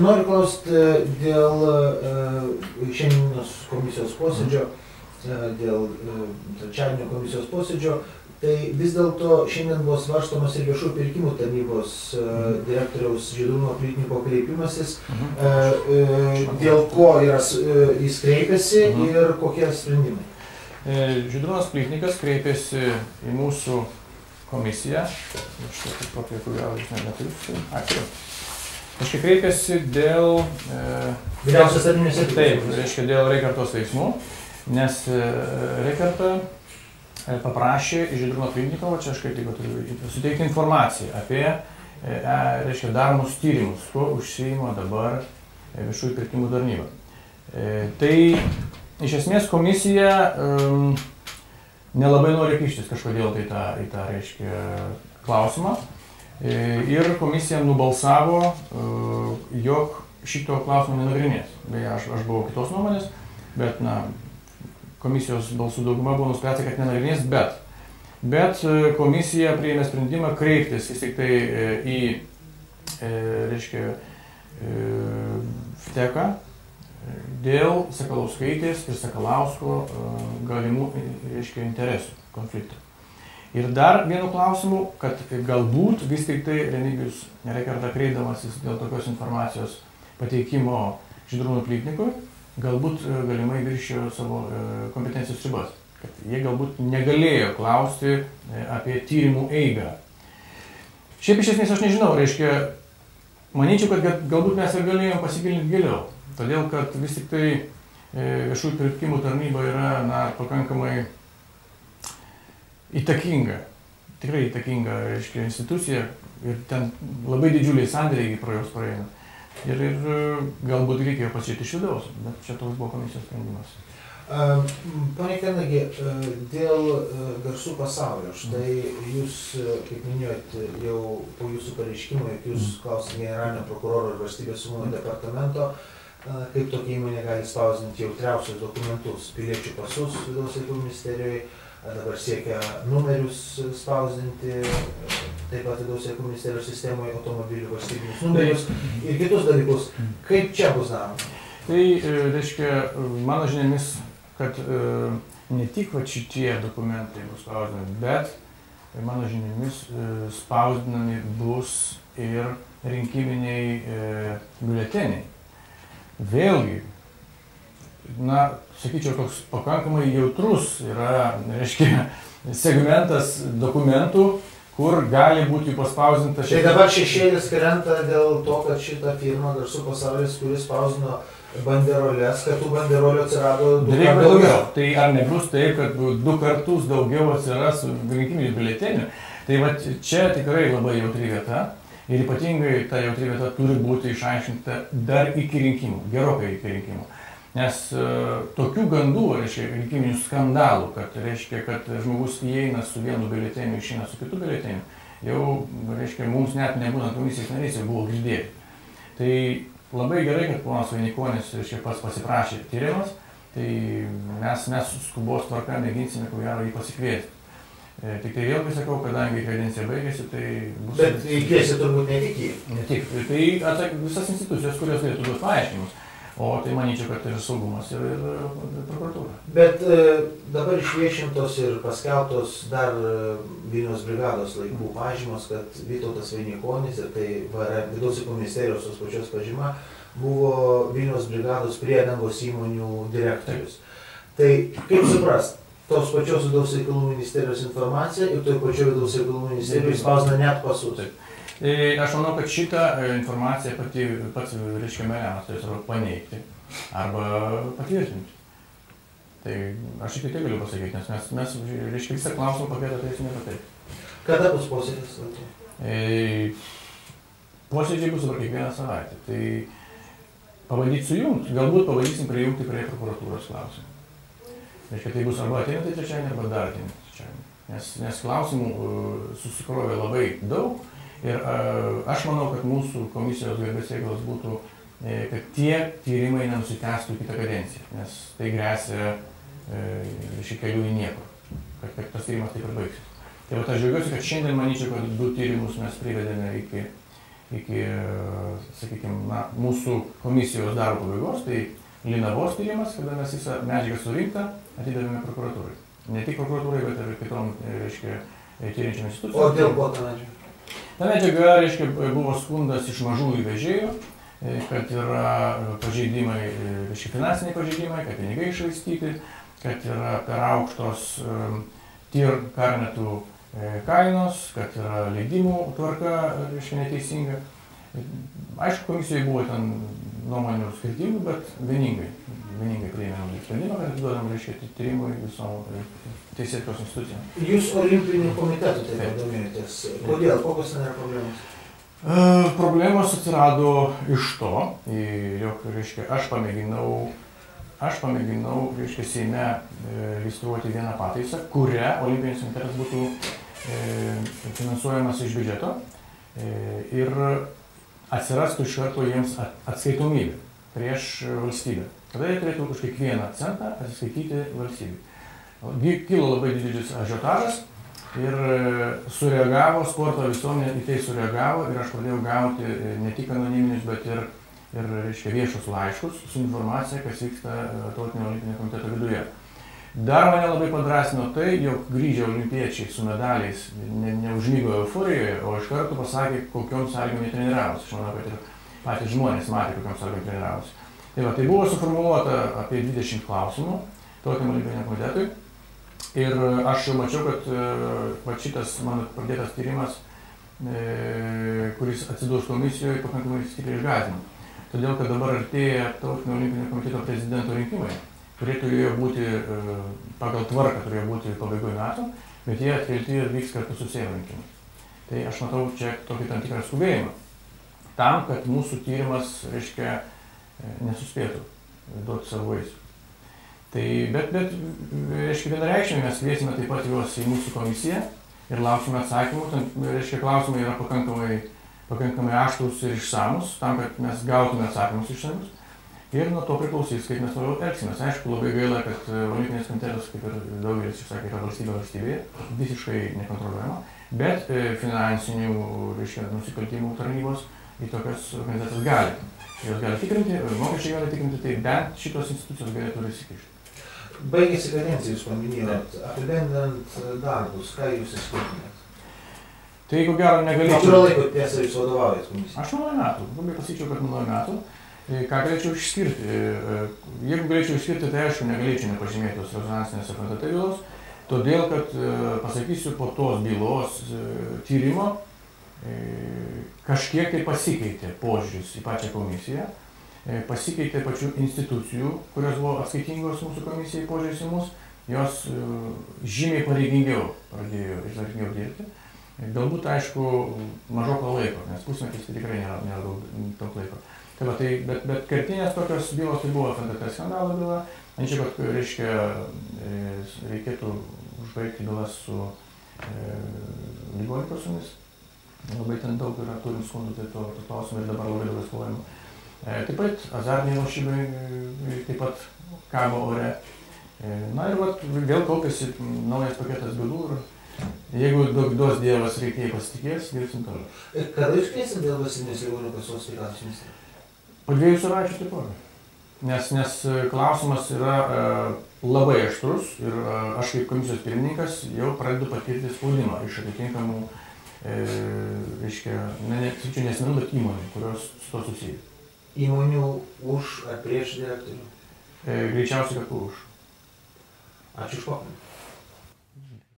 noriu klausti dėl šiandienos komisijos posėdžio, dėl trečiadienio komisijos posėdžio. Tai vis dėlto šiandien buvo svarstomas ir viešųjų pirkimų tarnybos direktoriaus Žydrūno Plytniko kreipimasis, dėl ko jis kreipėsi ir kokie sprendimai. Žydrūnas Plytnikas kreipėsi į mūsų komisiją, Aš kreipėsi dėl vyriausios administracijos. Taip, reiškia dėl Reikartos veiksmų, nes Reikarta paprašė iš Žydrūno Plytnikovo, čia aš kaip tik turiu suteikti informaciją apie reiškia, daromus tyrimus, kuo užsiima dabar viešųjų pirkimų tarnyba. Tai iš esmės komisija nelabai nori kištis kažkodėl tai į tą reiškia, klausimą ir komisija nubalsavo, jog šito klausimo nenagrinės. Beje, aš buvau kitos nuomonės, bet komisijos balsų dauguma buvo nuspręsta, kad nenagrinės, bet komisija priėmė sprendimą kreiptis vis tik tai į reiškia, FTEką dėl Sakalauskaitės ir Sakalausko galimų reiškia, interesų konfliktų. Ir dar vienu klausimu, kad galbūt vis tik tai Remigijus Reikarta kreipdamasis dėl tokios informacijos pateikimo Žydrūnui Plytnikui, galbūt galimai viršijo savo kompetencijos ribas, kad jie galbūt negalėjo klausti apie tyrimų eigą. Šiaip iš esmės aš nežinau, reiškia, manyčiau, kad galbūt mes ir galėjom pasigilinti giliau, todėl kad vis tik tai viešųjų pirkimų tarnyba yra pakankamai įtakinga, tikrai įtakinga, reiškia, institucija ir ten labai didžiuliai sandėriai pro jos praeina. Ir galbūt reikėjo pasižiūrėti iš vidaus, bet čia toks buvo komisijos sprendimas. Pane Kernagi, dėl garsų pasaulio, štai jūs, kaip minėjot, jau po jūsų pareiškimo, jog jūs klausėte generalinio prokuroro ir valstybės saugumo departamento, kaip tokia įmonė gali spausdinti jautriausius dokumentus, piliečių pasus vidaus reikalų ministerijoje, dabar siekia numerius spausdinti, taip pat vidaus reikalų ministerijos sistemoje automobilių valstybinius numerius ir kitus dalykus. Kaip čia bus daroma? Tai reiškia, mano žiniomis, kad ne tik šitie dokumentai bus spausdinami, bet mano žiniomis spausdinami bus ir rinkiminiai biuleteniai. Vėlgi, sakyčiau, toks pakankamai jautrus yra, reiškia, segmentas dokumentų, kur gali būti paspausdinta Tai dabar šešėlis krenta dėl to, kad šita firma Garsų pasaulis, kuris spausdino banderolės, kad tų banderolių atsirado du kartus daugiau. Tai ar nebus taip, kad 2 kartus daugiau atsiras rinkiminių biuletenių? Tai va čia tikrai labai jautri vieta ir ypatingai ta jautri vieta turi būti išaiškinta dar iki rinkimų, gerokai iki rinkimų. Nes tokių gandų, reiškia, rinkiminių skandalų, kad, reiškia, kad žmogus įeina su vienu biuleteniu, išeina su kitu biuleteniu, jau, reiškia, mums net nebūnant komisijos nariais jau buvo girdėti. Tai labai gerai, kad ponas Vainikonis, reiškia, pats pasiprašė tyrimas, tai mes skubos tvarka mėginsime, ko gero, jį pasikviesti. Tik tai vėlgi sakau, kadangi kadencija baigėsi, tai bus... Bet įkviesi turbūt ne tik jį. Ne tik. Tai visas institucijos, kurios turėtų duoti paaiškinimus. O tai manyčiau, kad ir saugumas ir prokuratūra. Bet dabar išviešintos ir paskelbtos dar Vilniaus brigados laikų pažymos, kad Vytautas Vainikonis ir tai vidaus reikalų ministerijos tos pačios pažyma buvo Vilniaus brigados priedangos įmonių direktorius. Tai kaip suprast, tos pačios vidaus reikalų ministerijos informacija ir toj pačioj vidaus reikalų ministerijoje spausdina net pasus. Aš manau, kad šitą informaciją pats reiškia meriamas turės paneigti arba patvirtinti. Tai aš tik tai galiu pasakyti, nes mes reiškia visą klausimą paketą turėsime pateikti. Kada bus posėdis? Posėdžiai bus dabar kiekvieną savaitę. Tai pabandyti sujungti, galbūt pabandysim prijungti prie prokuratūros klausimų. Reiškia, tai bus arba ateinantį trečiadienį, arba dar ateinantį trečiadienį. Nes klausimų susikrovė labai daug. Ir aš manau, kad mūsų komisijos garbės reikalas būtų, kad tie tyrimai nenusitęstų kitą kadenciją, nes tai gresia kelių į niekur, kad tas tyrimas taip ir baigsis. Tai aš džiaugiuosi, kad šiandien manyčiau, kad 2 tyrimus mes privedėme iki sakykime, mūsų komisijos darbo pabaigos, tai Linavos tyrimas, kada mes visą medžiagą surinktą atidavėme prokuratūrai. Ne tik prokuratūrai, bet ir kitom, reiškia, tyriančiam institucijom. O dėl ko ta medžiaga? Ta medžiaga, reiškia, buvo skundas iš mažųjų vežėjų, kad yra pažeidimai, reiškia, finansiniai pažeidimai, kad pinigai iššvaistyti, kad yra per aukštos TIR karnetų kainos, kad yra leidimų tvarka, reiškia, neteisinga. Aišku, komisijoje buvo ten nuomonių skirtingų, bet vieningai priėmėm sprendimą, kad atiduodam, reiškia, tyrimui visom teisėtvarkos institucijom. Jūs Olimpiniu komitetu taip domėjotės. Kodėl? Kokios ten yra problemos? Problemos atsirado iš to, jog, reiškia, aš pamėginau, reiškia, Seime iliustruoti vieną pataisą, kuria Olimpinis komitetas būtų finansuojamas iš biudžeto ir atsirastų iš karto jiems atskaitomybė prieš valstybę. Tada jie turėtų už kiekvieną centą atsiskaityti valstybei. Kilo labai didelis ažiotažas ir sureagavo, sporto visuomenė į tai sureagavo ir aš pradėjau gauti ne tik anoniminius, bet ir reiškia, viešus laiškus su informacija, kas vyksta Tautinio olimpinio komiteto viduje. Dar mane labai padrasino tai, jog grįžę olimpiečiai su medaliais neužmygo euforijoje, o iš karto pasakė, kokiom sąlygom jie treniravosi. Aš manau, kad ir patys žmonės matė, kokiom sąlygom treniravosi. Tai buvo suformuluota apie 20 klausimų Tautiniam olimpiniam komitetui. Ir aš jau mačiau, kad šitas mano pradėtas tyrimas, kuris atsidurs komisijoje, pakankamai stipriai išgąsdino. Todėl, kad dabar artėja Tautinio olimpinio komiteto prezidento rinkimai, kurie turėjo būti, pagal tvarką turėjo būti pabaigoje metų, bet jie atkelti ir vyks kartu su Seimo rinkimais. Tai aš matau čia tokį tam tikrą skubėjimą. Tam, kad mūsų tyrimas, reiškia, nesuspėtų duoti savo vaisių. Tai, bet reiškia, vienareikšmiai mes kviesime taip pat juos į mūsų komisiją ir lauksime atsakymų. Reiškia, klausimai yra pakankamai aštrūs ir išsamus, tam, kad mes gautume atsakymus išsamius. Ir nuo to priklausys, kaip mes toliau elgsimės. Aišku, labai gaila, kad Olimpinis komitetas, kaip ir daugelis išsakė, yra valstybėje, visiškai nekontroliuojama, bet finansinių, reiškia, nusikaltimų tarnybos į tokias organizacijas gali. Jos gali tikrinti, mokesčiai gali tikrinti, tai bent šitos institucijos galėtų įsikišti. Baigėsi kadencija, jūs paminėjot, apibendrinant darbus, ką jūs išskirtumėt? Tai ko gero negalėčiau. Kurio laiko tiesa jūs vadovaujat komisijai? 8 metų, labai pasakyčiau, kad 8 metų. Ką galėčiau išskirti? Jeigu galėčiau išskirti, tai aišku, negalėčiau nepažymėti tos rezonansinės FNTT bylos, todėl, kad pasakysiu, po tos bylos tyrimo kažkiek tai pasikeitė požiūris į pačią komisiją, pasikeitė pačių institucijų, kurios buvo atskaitingos mūsų komisijai požiūris į mus, jos žymiai pareigingiau pradėjo dirbti. Galbūt, aišku, mažoko laiko, nes pusmetis tikrai nėra daug laiko. Bet kertinės tokios bylos tai buvo FNTT skandalo byla. Manyčiau, kad, reiškia, reikėtų užbaigti bylas su ligonių kasomis. Labai ten daug yra turim skundų, tai to klausimai ir dabar labai daug eskaluojama. Taip pat azartiniai lošimai taip pat kabo ore. Na ir vėl kaupiasi naujas paketas bylų ir jeigu duos Dievas reikėjai pasitikės, dirbsim toliau. Kada jūs kviesit dėl valstybinės ligonių kasos sveikatos ministrą? Po 2 savaičių taipogi. Nes klausimas yra labai aštrus ir aš kaip komisijos pirmininkas jau pradedu patirti spaudimą iš atitinkamų, reiškia, nesakyčiau nesmenų, bet įmonių, kurios su to susiję. Įmonių už ar prieš direktorių? Greičiausiai, kad už. Ačiū už pokalbį.